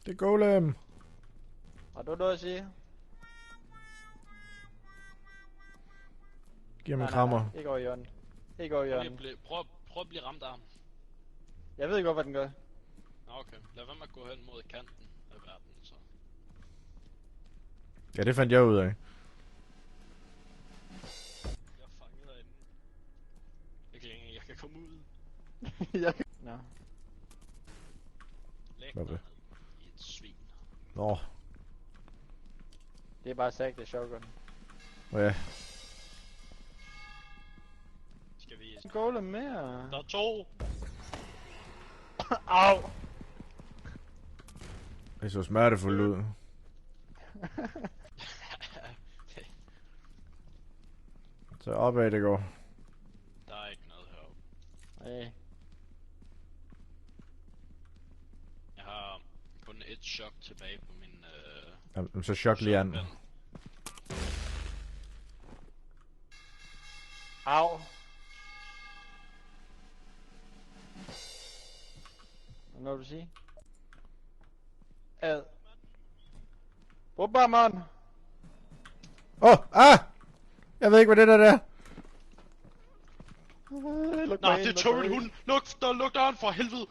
Det er Golem. Har du noget at sige? Giv mig en krammer. Ikke over i hjørnet. Ikke over i hjørnet. Prøv at blive ramt af ham. Jeg ved ikke godt, hvad den gør. Nå, okay. Lad være med at gå hen mod kanten af verden, så. Ja, det fandt jeg ud af. Jeg er fanget derinde. Jeg kan komme ud. Nå. Læg Hvad dig det? ned i et svin. Nå. Det er bare sagt, det er shotgun. Ja. Skal vi... Golem mere. Der er 2! Au! Det så smertefuldt ud. Så opad det går. Der er ikke noget heroppe. Nej. Jeg har kun et chok tilbage på min Jamen, så chok lige an. shotgun. Au! Hvad når du sige? Ad. Bobbermann! Jeg ved ikke, hvad det der er. Nej, det er Torrent, hun! Luk døren for helvede!